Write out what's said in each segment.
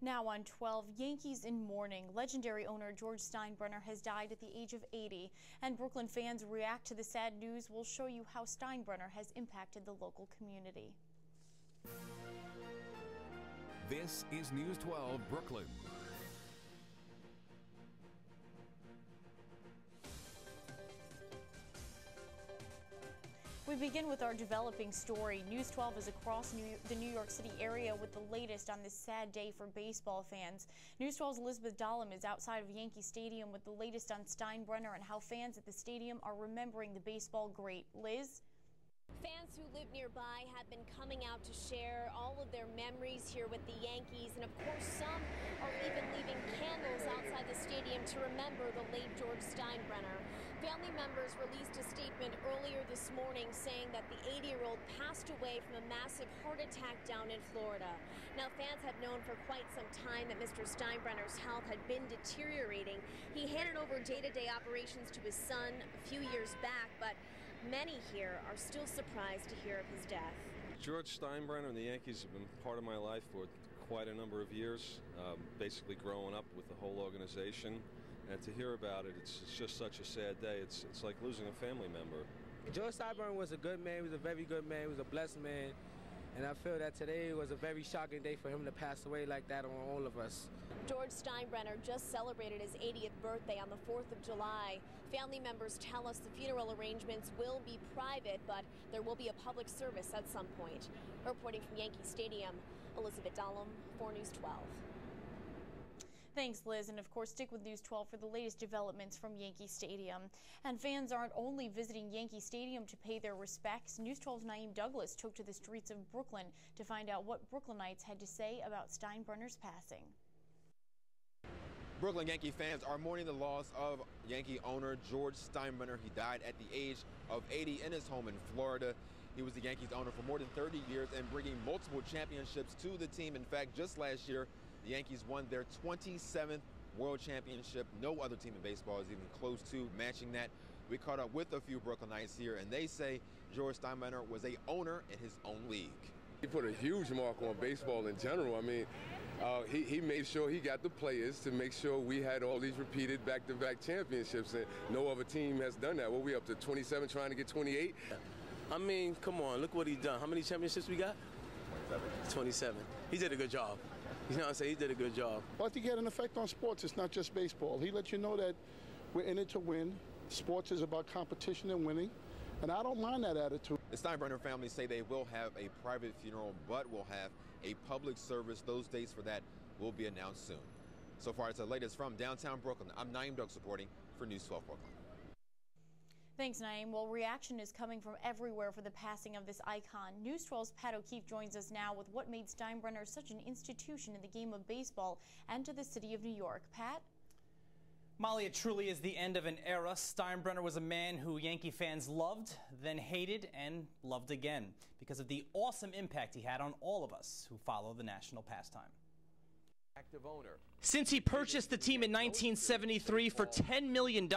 Now on 12, Yankees in mourning. Legendary owner George Steinbrenner has died at the age of 80, and Brooklyn fans react to the sad news. We'll show you how Steinbrenner has impacted the local community. This is News 12 Brooklyn. We begin with our developing story. News 12 is across the New York City area with the latest on this sad day for baseball fans. News 12's Elizabeth Dahlem is outside of Yankee Stadium with the latest on Steinbrenner and how fans at the stadium are remembering the baseball great. Liz? Fans who live nearby have been coming out to share all of their memories here with the Yankees, and of course some are even leaving candles outside the stadium to remember the late George Steinbrenner. Family members released a statement earlier this morning saying that the 80-year-old passed away from a massive heart attack down in Florida. Now, fans have known for quite some time that Mr. Steinbrenner's health had been deteriorating. He handed over day-to-day operations to his son a few years back, but many here are still surprised to hear of his death. George Steinbrenner and the Yankees have been part of my life for quite a number of years, basically growing up with the whole organization. And to hear about it, it's just such a sad day. It's like losing a family member. George Steinbrenner was a good man. He was a very good man. He was a blessed man. And I feel that today was a very shocking day for him to pass away like that on all of us. George Steinbrenner just celebrated his 80th birthday on the 4th of July. Family members tell us the funeral arrangements will be private, but there will be a public service at some point. Reporting from Yankee Stadium, Elizabeth Dahlem, 4 News 12. Thanks, Liz. And of course, stick with News 12 for the latest developments from Yankee Stadium. And fans aren't only visiting Yankee Stadium to pay their respects. News 12's Naeem Douglas took to the streets of Brooklyn to find out what Brooklynites had to say about Steinbrenner's passing. Brooklyn Yankee fans are mourning the loss of Yankee owner George Steinbrenner. He died at the age of 80 in his home in Florida. He was the Yankees owner for more than 30 years and bringing multiple championships to the team. In fact, just last year, the Yankees won their 27th World Championship. No other team in baseball is even close to matching that. We caught up with a few Brooklynites here, and they say George Steinbrenner was an owner in his own league. He put a huge mark on baseball in general. I mean, he made sure he got the players to make sure we had all these repeated back-to-back championships, and no other team has done that. What, we up to 27 trying to get 28? I mean, come on, look what he's done. How many championships we got? 27. He did a good job. You know what I'm saying? He did a good job. Well, I think he had an effect on sports. It's not just baseball. He lets you know that we're in it to win. Sports is about competition and winning, and I don't mind that attitude. The Steinbrenner family say they will have a private funeral, but will have a public service. Those dates for that will be announced soon. So far, it's the latest from downtown Brooklyn. I'm Naeem Douglas reporting for News 12 Brooklyn. Thanks, Naeem. Well, reaction is coming from everywhere for the passing of this icon. News 12's Pat O'Keefe joins us now with what made Steinbrenner such an institution in the game of baseball and to the city of New York. Pat? Molly, it truly is the end of an era. Steinbrenner was a man who Yankee fans loved, then hated, and loved again because of the awesome impact he had on all of us who follow the national pastime. Since he purchased the team in 1973 for $10 million,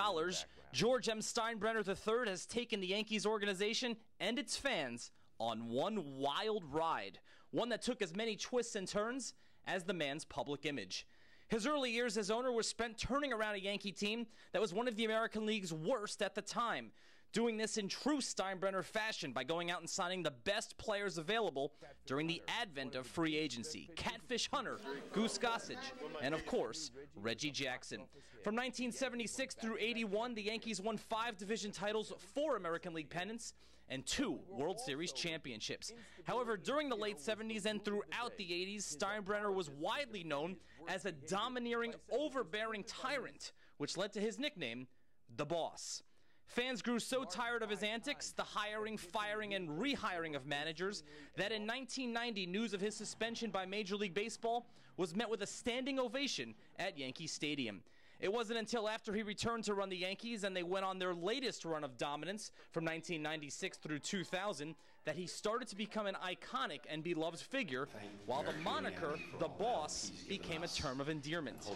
George M. Steinbrenner III has taken the Yankees organization and its fans on one wild ride, one that took as many twists and turns as the man's public image. His early years as owner were spent turning around a Yankee team that was one of the American League's worst at the time, doing this in true Steinbrenner fashion by going out and signing the best players available during the advent of free agency. Catfish Hunter, Goose Gossage, and of course, Reggie Jackson. From 1976 through 81, the Yankees won 5 division titles, 4 American League pennants, and 2 World Series championships. However, during the late 70s and throughout the 80s, Steinbrenner was widely known as a domineering, overbearing tyrant, which led to his nickname, the Boss. Fans grew so tired of his antics, the hiring, firing, and rehiring of managers, that in 1990, news of his suspension by Major League Baseball was met with a standing ovation at Yankee Stadium. It wasn't until after he returned to run the Yankees and they went on their latest run of dominance from 1996 through 2000 that he started to become an iconic and beloved figure, while the moniker, the Boss, became a term of endearment.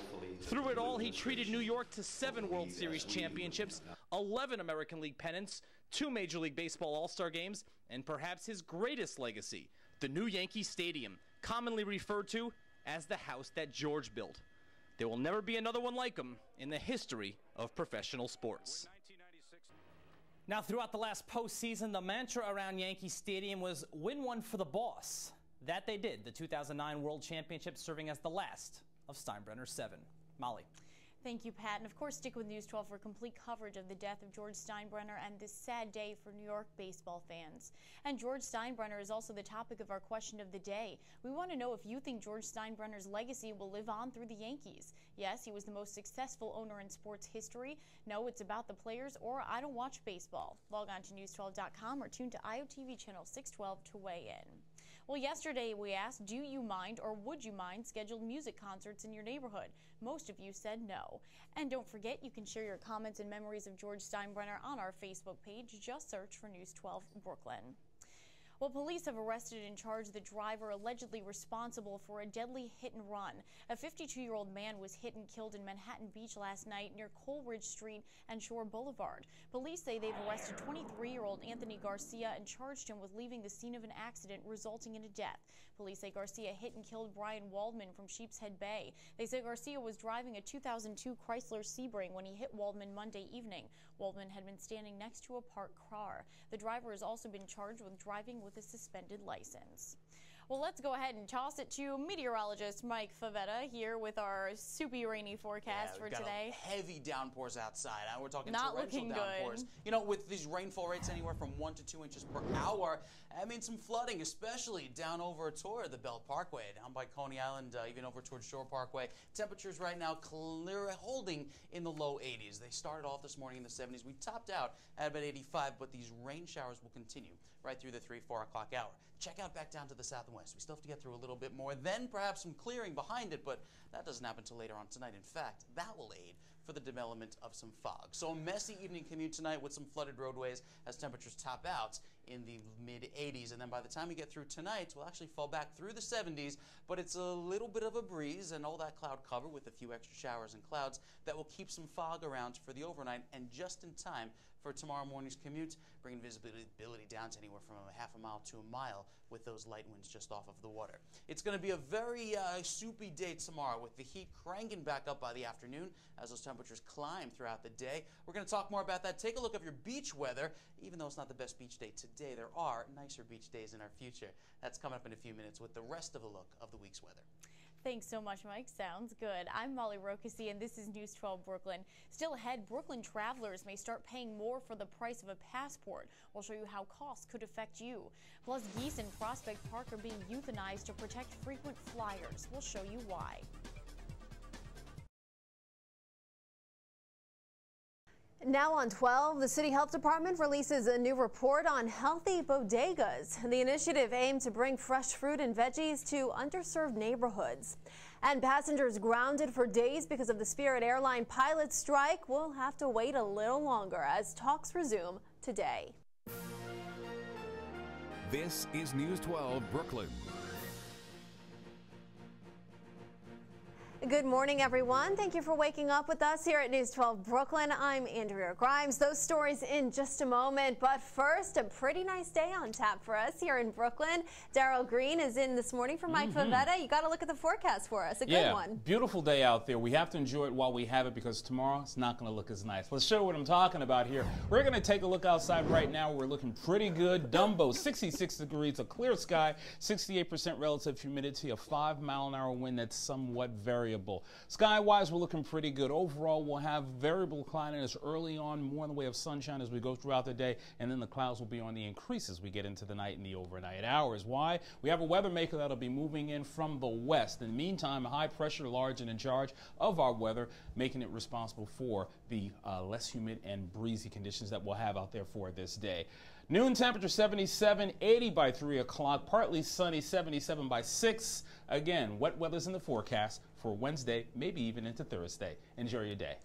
Through it all, he treated New York to 7 World Series championships, 11 American League pennants, 2 Major League Baseball All-Star games, and perhaps his greatest legacy, the new Yankee Stadium, commonly referred to as the house that George built. There will never be another one like him in the history of professional sports. Now, throughout the last postseason, the mantra around Yankee Stadium was win one for the boss. That they did, the 2009 World Championship serving as the last of Steinbrenner's 7. Molly. Thank you, Pat. And of course, stick with News 12 for complete coverage of the death of George Steinbrenner and this sad day for New York baseball fans. And George Steinbrenner is also the topic of our question of the day. We want to know if you think George Steinbrenner's legacy will live on through the Yankees. Yes, he was the most successful owner in sports history. No, it's about the players, or I don't watch baseball. Log on to news12.com or tune to IOTV channel 612 to weigh in. Well, yesterday we asked, do you mind or would you mind scheduled music concerts in your neighborhood? Most of you said no. And don't forget, you can share your comments and memories of George Steinbrenner on our Facebook page. Just search for News 12 Brooklyn. Well, police have arrested and charged the driver allegedly responsible for a deadly hit and run. A 52-year-old man was hit and killed in Manhattan Beach last night near Coleridge Street and Shore Boulevard. Police say they've arrested 23-year-old Anthony Garcia and charged him with leaving the scene of an accident resulting in a death. Police say Garcia hit and killed Brian Waldman from Sheepshead Bay. They say Garcia was driving a 2002 Chrysler Sebring when he hit Waldman Monday evening. Waldman had been standing next to a parked car. The driver has also been charged with driving with a suspended license. Well, let's go ahead and toss it to meteorologist Mike Favetta here with our soupy rainy forecast for today. Heavy downpours outside. We're talking not torrential looking downpours. good. You know, with these rainfall rates anywhere from 1 to 2 inches per hour, I mean some flooding, especially down over toward the Belt Parkway, down by Coney Island, even over towards Shore Parkway. Temperatures right now holding in the low 80s. They started off this morning in the 70s. We topped out at about 85, but these rain showers will continue right through the 3-4 o'clock hour. Check out back down to the south and west. We still have to get through a little bit more, then perhaps some clearing behind it, but that doesn't happen until later on tonight. In fact, that will aid for the development of some fog. So a messy evening commute tonight with some flooded roadways as temperatures top out in the mid-80s. And then by the time we get through tonight, we'll actually fall back through the 70s, but it's a little bit of a breeze and all that cloud cover with a few extra showers and clouds that will keep some fog around for the overnight and just in time for tomorrow morning's commute, bringing visibility down to anywhere from a half a mile to a mile with those light winds just off of the water. It's going to be a very soupy day tomorrow with the heat cranking back up by the afternoon as those temperatures climb throughout the day. We're going to talk more about that. Take a look at your beach weather. Even though it's not the best beach day today, there are nicer beach days in our future. That's coming up in a few minutes with the rest of a look of the week's weather. Thanks so much, Mike. Sounds good. I'm Molly Rokasi, and this is News 12 Brooklyn. Still ahead, Brooklyn travelers may start paying more for the price of a passport. We'll show you how costs could affect you. Plus, geese in Prospect Park are being euthanized to protect frequent flyers. We'll show you why. Now on 12, the City Health Department releases a new report on healthy bodegas. The initiative aimed to bring fresh fruit and veggies to underserved neighborhoods. And passengers grounded for days because of the Spirit Airline pilot strike will have to wait a little longer as talks resume today. This is News 12 Brooklyn. Good morning, everyone. Thank you for waking up with us here at News 12 Brooklyn. I'm Andrea Grimes. Those stories in just a moment. But first, a pretty nice day on tap for us here in Brooklyn. Daryl Green is in this morning for Mike Favetta. You got to look at the forecast for us. A good one. Beautiful day out there. We have to enjoy it while we have it because tomorrow it's not going to look as nice. Let's show what I'm talking about here. We're going to take a look outside right now. We're looking pretty good. Dumbo, 66 degrees, a clear sky, 68% relative humidity, a 5-mile-an-hour wind that's somewhat variable. Sky-wise, we're looking pretty good. Overall, we'll have variable cloudiness early on, more in the way of sunshine as we go throughout the day, and then the clouds will be on the increase as we get into the night and the overnight hours. Why? We have a weather maker that'll be moving in from the west. In the meantime, high pressure, large and in charge of our weather, making it responsible for the less humid and breezy conditions that we'll have out there for this day. Noon temperature 77, 80 by 3 o'clock, partly sunny 77 by 6. Again, wet weather's in the forecast for Wednesday, maybe even into Thursday. Enjoy your day.